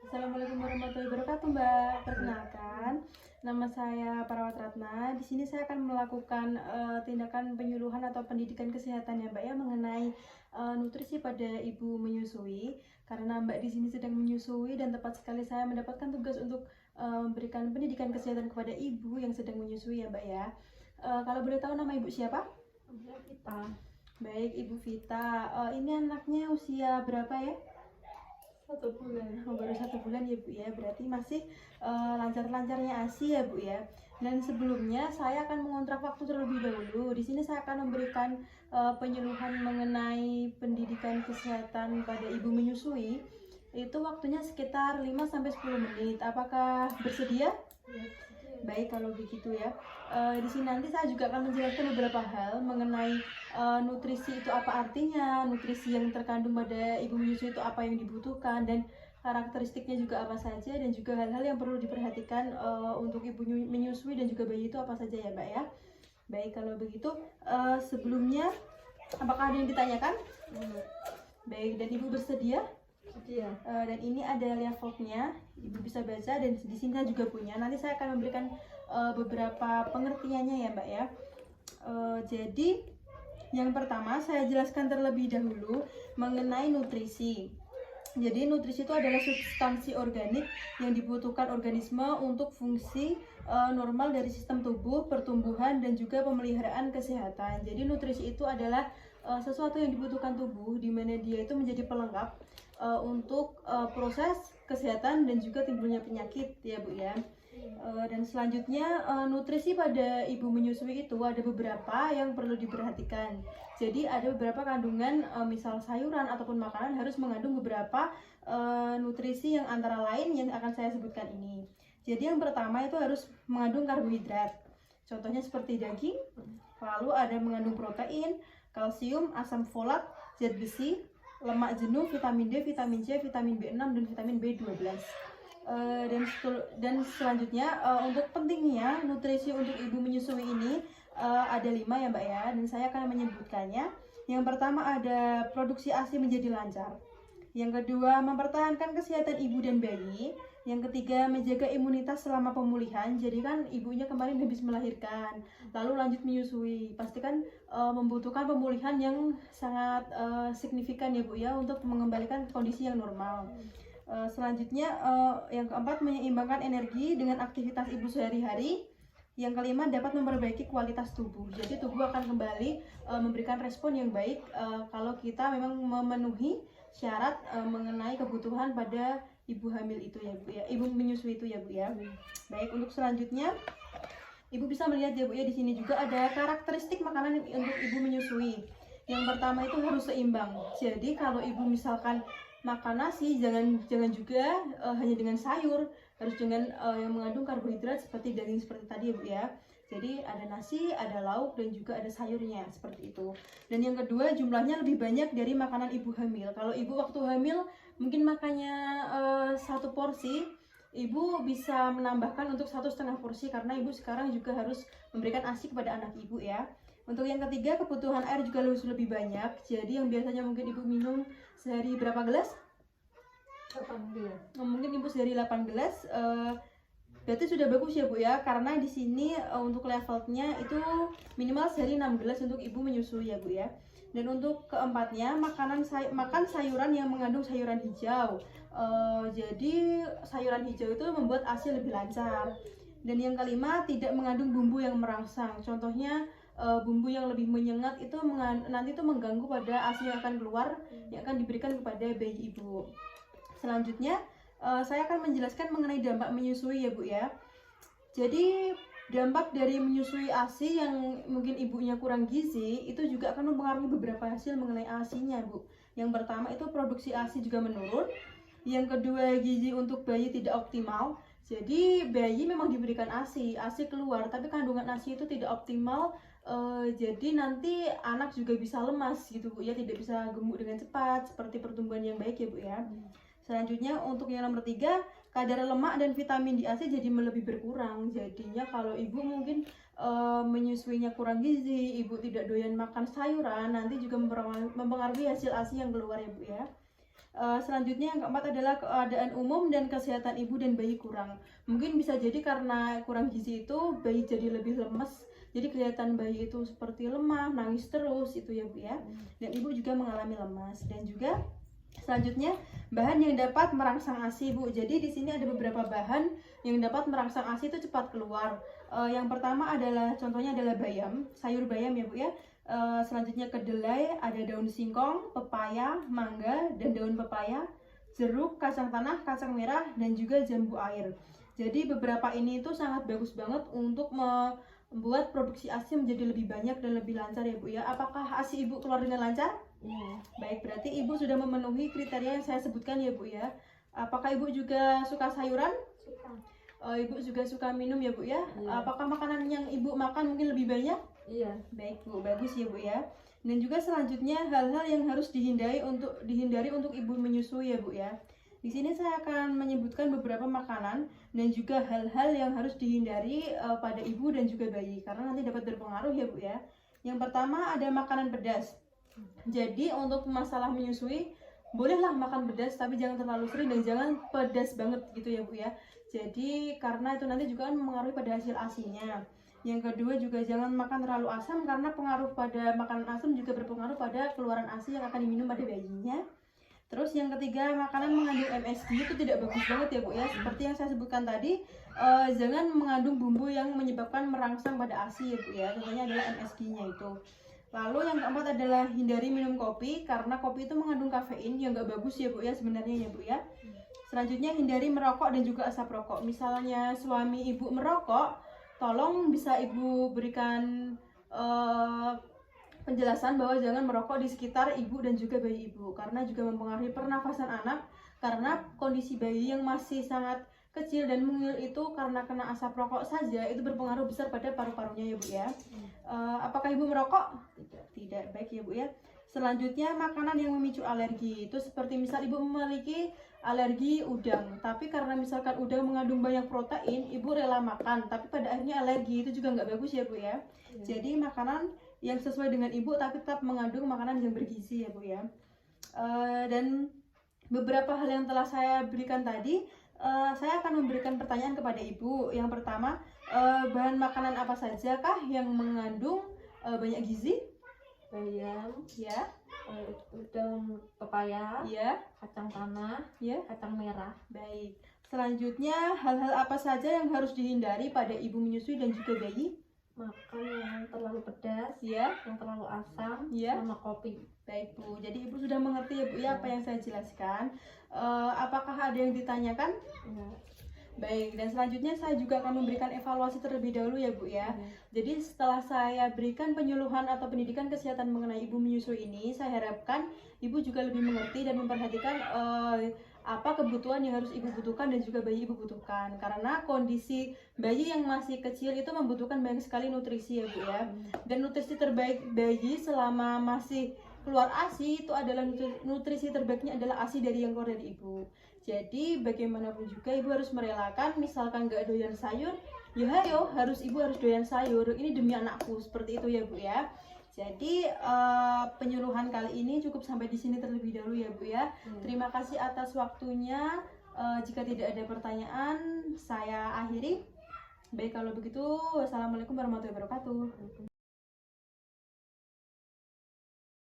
Assalamualaikum warahmatullahi wabarakatuh, Mbak. Perkenalkan, nama saya Parawat Ratna. Di sini saya akan melakukan tindakan penyuluhan atau pendidikan kesehatan ya, Mbak ya, mengenai nutrisi pada ibu menyusui. Karena Mbak di sini sedang menyusui dan tepat sekali saya mendapatkan tugas untuk memberikan pendidikan kesehatan kepada ibu yang sedang menyusui ya, Mbak ya. Kalau boleh tahu nama ibu siapa? Kita Baik, Ibu Vita. Ini anaknya usia berapa ya? 1 bulan. Oh, baru 1 bulan ya Bu ya, berarti masih lancar-lancarnya ASI ya Bu ya. Dan sebelumnya saya akan mengontrak waktu terlebih dahulu. Di sini saya akan memberikan penyuluhan mengenai pendidikan kesehatan pada ibu menyusui. Itu waktunya sekitar 5 sampai 10 menit. Apakah bersedia? Baik, kalau begitu ya. Di sini nanti saya juga akan menjelaskan beberapa hal mengenai nutrisi itu apa artinya, nutrisi yang terkandung pada ibu menyusui itu apa yang dibutuhkan, dan karakteristiknya juga apa saja, dan juga hal-hal yang perlu diperhatikan untuk ibu menyusui dan juga bayi itu apa saja ya Mbak ya. Baik, kalau begitu sebelumnya apakah ada yang ditanyakan? Baik, dan ibu bersedia? Iya. Dan ini ada levelnya, ibu bisa baca, dan di sini saya juga punya. Nanti saya akan memberikan beberapa pengertiannya ya Mbak ya. Jadi yang pertama saya jelaskan terlebih dahulu mengenai nutrisi. Jadi nutrisi itu adalah substansi organik yang dibutuhkan organisme untuk fungsi normal dari sistem tubuh, pertumbuhan, dan juga pemeliharaan kesehatan. Jadi nutrisi itu adalah sesuatu yang dibutuhkan tubuh, di mana dia itu menjadi pelengkap untuk proses kesehatan dan juga timbulnya penyakit ya Bu ya. Dan selanjutnya nutrisi pada ibu menyusui itu ada beberapa yang perlu diperhatikan. Jadi ada beberapa kandungan misal sayuran ataupun makanan harus mengandung beberapa nutrisi yang antara lain yang akan saya sebutkan ini. Jadi yang pertama itu harus mengandung karbohidrat. Contohnya seperti daging, lalu ada mengandung protein, kalsium, asam folat, zat besi, lemak jenuh, vitamin D, vitamin C, vitamin B6, dan vitamin B12. Dan selanjutnya untuk pentingnya nutrisi untuk ibu menyusui ini ada 5 ya Mbak ya, dan saya akan menyebutkannya. Yang pertama ada produksi ASI menjadi lancar. Yang kedua, mempertahankan kesehatan ibu dan bayi. Yang ketiga, menjaga imunitas selama pemulihan. Jadi kan ibunya kemarin habis melahirkan, lalu lanjut menyusui. Pastikan membutuhkan pemulihan yang sangat signifikan ya Bu ya, untuk mengembalikan kondisi yang normal. Selanjutnya yang keempat, menyeimbangkan energi dengan aktivitas ibu sehari-hari. Yang kelima, dapat memperbaiki kualitas tubuh. Jadi tubuh akan kembali memberikan respon yang baik kalau kita memang memenuhi syarat mengenai kebutuhan pada ibu hamil itu ya Bu ya, ibu menyusui itu ya Bu ya. Baik, untuk selanjutnya ibu bisa melihat ya Bu ya, di sini juga ada karakteristik makanan untuk ibu menyusui. Yang pertama itu harus seimbang. Jadi kalau ibu misalkan makan nasi, jangan juga hanya dengan sayur, harus dengan yang mengandung karbohidrat seperti daging seperti tadi ya Bu ya. Jadi ada nasi, ada lauk, dan juga ada sayurnya seperti itu. Dan yang kedua, jumlahnya lebih banyak dari makanan ibu hamil. Kalau ibu waktu hamil mungkin makannya 1 porsi, ibu bisa menambahkan untuk 1,5 porsi, karena ibu sekarang juga harus memberikan ASI kepada anak ibu ya. Untuk yang ketiga, kebutuhan air juga harus lebih banyak. Jadi yang biasanya mungkin ibu minum sehari berapa gelas? 8 gelas. Mungkin ibu sehari 8 gelas. Berarti sudah bagus ya Bu ya, karena di sini untuk levelnya itu minimal sehari 6 gelas untuk ibu menyusui ya Bu ya. Dan untuk keempatnya, makan sayuran yang mengandung sayuran hijau. Jadi sayuran hijau itu membuat ASI lebih lancar. Dan yang kelima, tidak mengandung bumbu yang merangsang. Contohnya bumbu yang lebih menyengat itu nanti itu mengganggu pada ASI yang akan keluar, yang akan diberikan kepada bayi ibu. Selanjutnya saya akan menjelaskan mengenai dampak menyusui ya Bu ya. Jadi dampak dari menyusui ASI yang mungkin ibunya kurang gizi itu juga akan mempengaruhi beberapa hasil mengenai ASI-nya Bu. Yang pertama itu produksi ASI juga menurun. Yang kedua, gizi untuk bayi tidak optimal. Jadi bayi memang diberikan ASI keluar, tapi kandungan ASI itu tidak optimal. Jadi nanti anak juga bisa lemas gitu Bu ya, tidak bisa gemuk dengan cepat seperti pertumbuhan yang baik ya Bu ya. Selanjutnya untuk yang nomor 3, kadar lemak dan vitamin di ASI jadi lebih berkurang. Jadinya kalau ibu mungkin menyusuinya kurang gizi, ibu tidak doyan makan sayuran, nanti juga mempengaruhi hasil ASI yang keluar ya Bu ya. Selanjutnya yang keempat adalah keadaan umum dan kesehatan ibu dan bayi kurang. Mungkin bisa jadi karena kurang gizi itu bayi jadi lebih lemes. Jadi kelihatan bayi itu seperti lemah, nangis terus itu ya Bu ya. Dan ibu juga mengalami lemas. Dan juga selanjutnya bahan yang dapat merangsang ASI Bu. Jadi di sini ada beberapa bahan yang dapat merangsang ASI itu cepat keluar. Yang pertama adalah contohnya adalah bayam, sayur bayam ya Bu ya. Selanjutnya kedelai, ada daun singkong, pepaya, mangga dan daun pepaya, jeruk, kacang tanah, kacang merah dan juga jambu air. Jadi beberapa ini itu sangat bagus banget untuk membuat produksi ASI menjadi lebih banyak dan lebih lancar ya Bu ya. Apakah ASI ibu keluar dengan lancar? Baik, berarti ibu sudah memenuhi kriteria yang saya sebutkan ya Bu ya. Apakah ibu juga suka sayuran? Suka. Ibu juga suka minum ya Bu ya. Iya. Apakah makanan yang ibu makan mungkin lebih banyak? Iya. Baik Bu, bagus ya Bu ya. Dan juga selanjutnya hal-hal yang harus dihindari untuk ibu menyusui ya Bu ya. Di sini saya akan menyebutkan beberapa makanan dan juga hal-hal yang harus dihindari pada ibu dan juga bayi karena nanti dapat berpengaruh ya Bu ya. Yang pertama ada makanan pedas. Jadi untuk masalah menyusui bolehlah makan pedas tapi jangan terlalu sering dan jangan pedas banget gitu ya Bu ya. Jadi karena itu nanti juga kan mempengaruhi pada hasil ASINya. Yang kedua juga jangan makan terlalu asam karena pengaruh pada makanan asam juga berpengaruh pada keluaran ASI yang akan diminum pada bayinya. Terus yang ketiga, makanan mengandung MSG itu tidak bagus banget ya Bu ya. Seperti yang saya sebutkan tadi, jangan mengandung bumbu yang menyebabkan merangsang pada ASI ya Bu ya. Contohnya adalah MSG-nya itu. Lalu yang keempat adalah hindari minum kopi karena kopi itu mengandung kafein yang nggak bagus ya Bu ya sebenarnya ya Bu ya. Selanjutnya hindari merokok dan juga asap rokok. Misalnya suami ibu merokok, tolong bisa ibu berikan penjelasan bahwa jangan merokok di sekitar ibu dan juga bayi ibu karena juga mempengaruhi pernafasan anak karena kondisi bayi yang masih sangat kecil dan mungil itu karena kena asap rokok saja itu berpengaruh besar pada paru-parunya ya Bu ya. Apakah ibu merokok? Tidak. Baik ya Bu ya. Selanjutnya makanan yang memicu alergi itu seperti misal ibu memiliki alergi udang tapi karena misalkan udang mengandung banyak protein ibu rela makan tapi pada akhirnya alergi itu juga nggak bagus ya Bu ya. Jadi makanan yang sesuai dengan ibu tapi tetap mengandung makanan yang bergizi ya Bu ya. Dan beberapa hal yang telah saya berikan tadi saya akan memberikan pertanyaan kepada ibu. Yang pertama, bahan makanan apa saja kah yang mengandung banyak gizi? Bayam, Ya, daun pepaya, ya, kacang tanah, ya. kacang merah. Baik. Selanjutnya, hal-hal apa saja yang harus dihindari pada ibu menyusui dan juga bayi? Makan yang terlalu pedas, Ya, yang terlalu asam, Ya. sama kopi. baik Bu. Jadi ibu sudah mengerti ya Bu ya apa yang saya jelaskan. Apakah ada yang ditanyakan? Ya. Baik, dan selanjutnya saya juga akan memberikan evaluasi terlebih dahulu ya Bu ya. Jadi setelah saya berikan penyuluhan atau pendidikan kesehatan mengenai ibu menyusui ini, saya harapkan ibu juga lebih mengerti dan memperhatikan apa kebutuhan yang harus ibu butuhkan dan juga bayi ibu butuhkan. Karena kondisi bayi yang masih kecil itu membutuhkan banyak sekali nutrisi ya Bu ya. Dan nutrisi terbaik bayi selama masih keluar ASI itu adalah nutrisi terbaiknya adalah ASI dari yang keluar dari ibu. Jadi bagaimanapun juga ibu harus merelakan, misalkan nggak doyan sayur, ya ayo ibu harus doyan sayur. Ini demi anakku, seperti itu ya Bu ya. Jadi penyuluhan kali ini cukup sampai di sini terlebih dahulu ya Bu ya. Terima kasih atas waktunya. Jika tidak ada pertanyaan, saya akhiri. Baik kalau begitu, wassalamualaikum warahmatullahi wabarakatuh.